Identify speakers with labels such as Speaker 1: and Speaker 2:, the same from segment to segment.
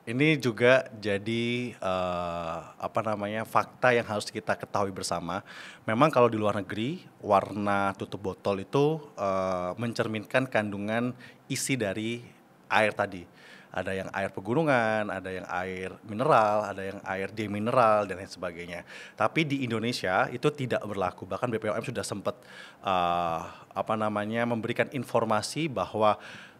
Speaker 1: Ini juga jadi fakta yang harus kita ketahui bersama. Memang kalau di luar negeri warna tutup botol itu mencerminkan kandungan isi dari air tadi. Ada yang air pegunungan, ada yang air mineral, ada yang air demineral dan lain sebagainya. Tapi di Indonesia itu tidak berlaku. Bahkan BPOM sudah sempat memberikan informasi bahwa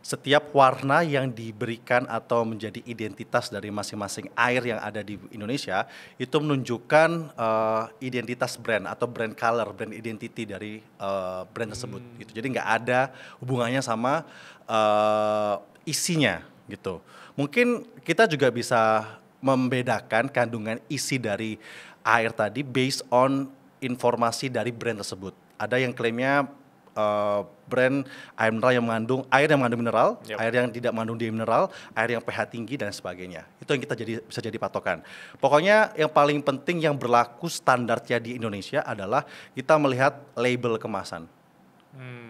Speaker 1: setiap warna yang diberikan atau menjadi identitas dari masing-masing air yang ada di Indonesia itu menunjukkan identitas brand atau brand color, brand identity dari brand tersebut gitu. Jadi nggak ada hubungannya sama isinya gitu. Mungkin kita juga bisa membedakan kandungan isi dari air tadi based on informasi dari brand tersebut. Ada yang klaimnya brand air mineral yang mengandung air yang mengandung mineral, air yang tidak mengandung demineral, air yang pH tinggi dan sebagainya. Itu yang kita bisa jadi patokan. Pokoknya yang paling penting yang berlaku standarnya di Indonesia adalah kita melihat label kemasan.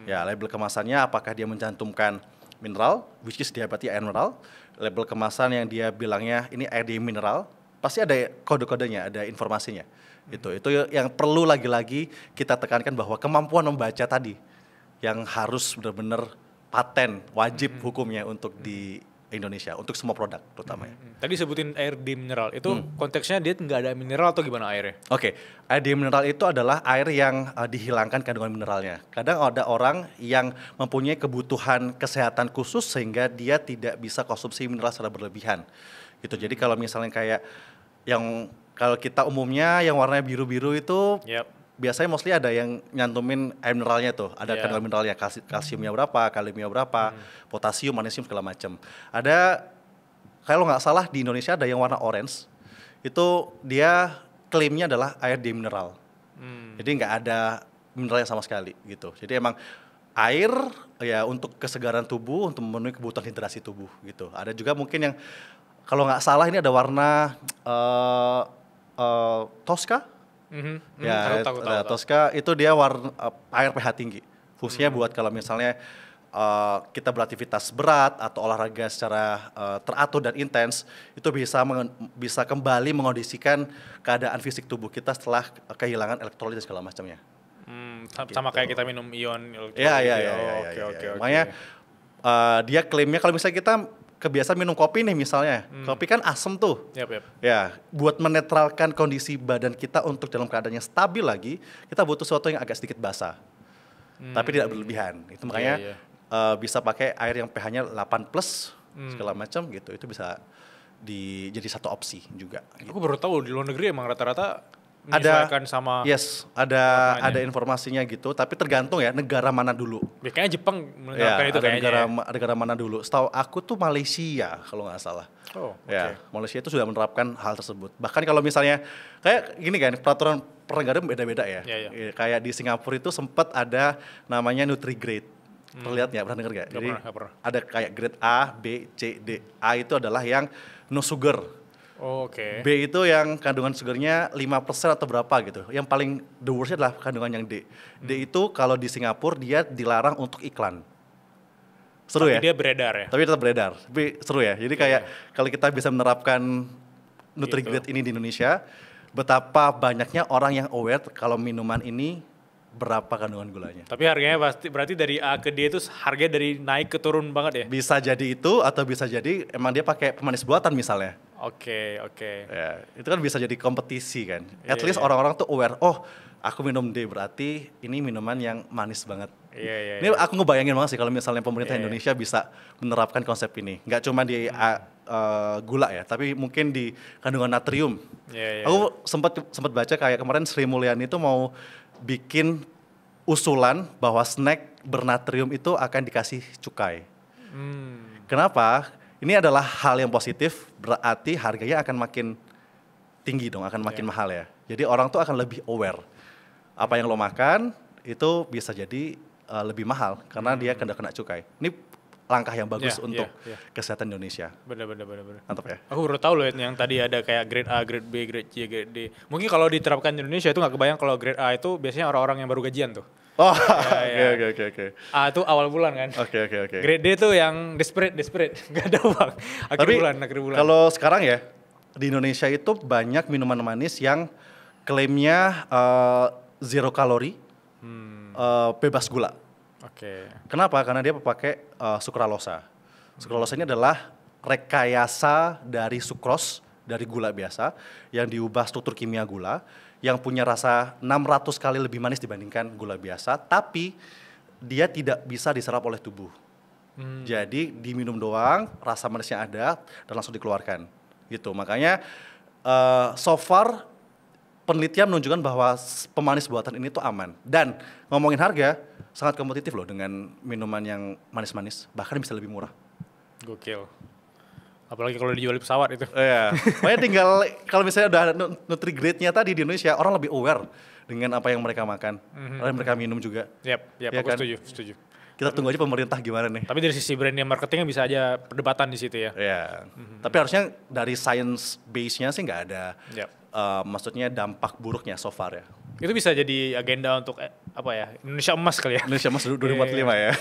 Speaker 1: Ya, label kemasannya apakah dia mencantumkan mineral, which is dia berarti air mineral. Label kemasan yang dia bilangnya ini air demineral, pasti ada kode-kodenya, ada informasinya. Itu yang perlu lagi-lagi kita tekankan bahwa kemampuan membaca tadi yang harus benar-benar paten wajib hukumnya untuk di Indonesia untuk semua produk terutamanya.
Speaker 2: Tadi sebutin air demineral itu konteksnya dia nggak ada mineral atau gimana airnya?
Speaker 1: Oke, air demineral itu adalah air yang dihilangkan kandungan mineralnya. Kadang ada orang yang mempunyai kebutuhan kesehatan khusus sehingga dia tidak bisa konsumsi mineral secara berlebihan. Gitu. Jadi kalau misalnya kayak yang kalau kita umumnya yang warnanya biru-biru itu biasanya mostly ada yang nyantumin air mineralnya tuh, ada kandungan mineralnya, kalsiumnya berapa, kaliumnya berapa, potasium, magnesium segala macam. Ada kalau nggak salah di Indonesia ada yang warna orange, itu dia klaimnya adalah air demineral. Jadi nggak ada mineralnya sama sekali gitu. Jadi emang air ya untuk kesegaran tubuh, untuk memenuhi kebutuhan hidrasi tubuh gitu. Ada juga mungkin yang kalau nggak salah ini ada warna Tosca. Tahu. Tosca itu dia warna air pH tinggi. Fungsinya buat kalau misalnya kita beraktivitas berat atau olahraga secara teratur dan intens, itu bisa kembali mengondisikan keadaan fisik tubuh kita setelah kehilangan elektrolit dan segala macamnya.
Speaker 2: Sama kayak kita minum ion.
Speaker 1: Oke. Makanya dia klaimnya kalau misalnya kita kebiasaan minum kopi nih misalnya, kopi kan asam tuh. Ya, buat menetralkan kondisi badan kita untuk dalam keadaan yang stabil lagi, kita butuh sesuatu yang agak sedikit basah, tapi tidak berlebihan. Itu makanya bisa pakai air yang pH-nya 8+ segala macam gitu. Itu bisa jadi satu opsi juga.
Speaker 2: Aku baru tahu di luar negeri emang rata-rata
Speaker 1: menyesuaikan
Speaker 2: sama.
Speaker 1: Ada informasinya gitu, tapi tergantung ya negara mana dulu.
Speaker 2: Kayaknya Jepang menerapkan itu kayaknya.
Speaker 1: Negara mana dulu. Setahu aku tuh Malaysia kalau nggak salah. Malaysia itu sudah menerapkan hal tersebut. Bahkan kalau misalnya kayak gini kan, peraturan per negara beda-beda ya. Kayak di Singapura itu sempat ada namanya Nutrigrade. Terlihat nggak? Pernah dengar nggak? Jadi ada kayak grade A, B, C, D. A itu adalah yang no sugar. B itu yang kandungan sugarnya 5% atau berapa gitu. Yang paling the worst adalah kandungan yang D. D itu kalau di Singapura dia dilarang untuk iklan. Seru
Speaker 2: tapi
Speaker 1: ya?
Speaker 2: Tapi dia beredar ya?
Speaker 1: Tapi tetap beredar. Tapi seru ya? Jadi kayak kalau kita bisa menerapkan Nutrigrade ini di Indonesia, betapa banyaknya orang yang aware kalau minuman ini berapa kandungan gulanya.
Speaker 2: Tapi harganya berarti dari A ke D itu harganya dari naik ke turun banget ya?
Speaker 1: Bisa jadi itu atau bisa jadi emang dia pakai pemanis buatan misalnya.
Speaker 2: Oke.
Speaker 1: Ya, itu kan bisa jadi kompetisi kan. At least orang-orang tuh aware, oh aku minum D berarti ini minuman yang manis banget. Ini aku ngebayangin banget sih kalau misalnya pemerintah Indonesia bisa menerapkan konsep ini. Nggak cuma di gula ya, tapi mungkin di kandungan natrium. Aku sempat baca kayak kemarin Sri Mulyani itu mau bikin usulan bahwa snack bernatrium itu akan dikasih cukai. Kenapa? Ini adalah hal yang positif, berarti harganya akan makin tinggi dong, akan makin mahal ya. Jadi orang tuh akan lebih aware. Apa yang lo makan itu bisa jadi lebih mahal karena dia kena cukai. Ini langkah yang bagus
Speaker 2: Iya,
Speaker 1: untuk
Speaker 2: iya.
Speaker 1: kesehatan Indonesia.
Speaker 2: Bener.
Speaker 1: Mantap ya.
Speaker 2: Aku baru tahu loh yang tadi ada kayak grade A, grade B, grade C, grade D. Mungkin kalau diterapkan di Indonesia itu nggak kebayang kalau grade A itu biasanya orang-orang yang baru gajian tuh.
Speaker 1: Oh,
Speaker 2: Ya.
Speaker 1: oke.
Speaker 2: A itu awal bulan kan.
Speaker 1: Oke.
Speaker 2: Grade D tuh yang desperate, nggak ada uang. Akhir
Speaker 1: Tapi
Speaker 2: bulan.
Speaker 1: kalau sekarang ya di Indonesia itu banyak minuman manis yang klaimnya zero kalori, bebas gula.
Speaker 2: Oke.
Speaker 1: Kenapa? Karena dia pakai sukralosa. Sukralosa ini adalah rekayasa dari sukros, dari gula biasa yang diubah struktur kimia gula yang punya rasa 600 kali lebih manis dibandingkan gula biasa, tapi dia tidak bisa diserap oleh tubuh. Jadi diminum doang, rasa manisnya ada dan langsung dikeluarkan. Gitu. Makanya so far penelitian menunjukkan bahwa pemanis buatan ini tuh aman. Dan ngomongin harga, sangat kompetitif loh dengan minuman yang manis-manis, bahkan bisa lebih murah.
Speaker 2: Gokil. Apalagi kalau dijual di pesawat itu.
Speaker 1: Iya. Makanya tinggal kalau misalnya udah nutri grade-nya tadi di Indonesia, orang lebih aware dengan apa yang mereka makan, apa yang mereka minum juga.
Speaker 2: Yap,
Speaker 1: Iya
Speaker 2: aku
Speaker 1: kan?
Speaker 2: setuju.
Speaker 1: Kita tunggu aja pemerintah gimana nih.
Speaker 2: Tapi dari sisi brandnya marketingnya bisa aja perdebatan di situ ya.
Speaker 1: Iya. Tapi harusnya dari science base-nya sih nggak ada,
Speaker 2: Yap.
Speaker 1: maksudnya dampak buruknya so far ya.
Speaker 2: Itu bisa jadi agenda untuk apa ya? Indonesia emas kali ya.
Speaker 1: Indonesia Mas 2045 ya.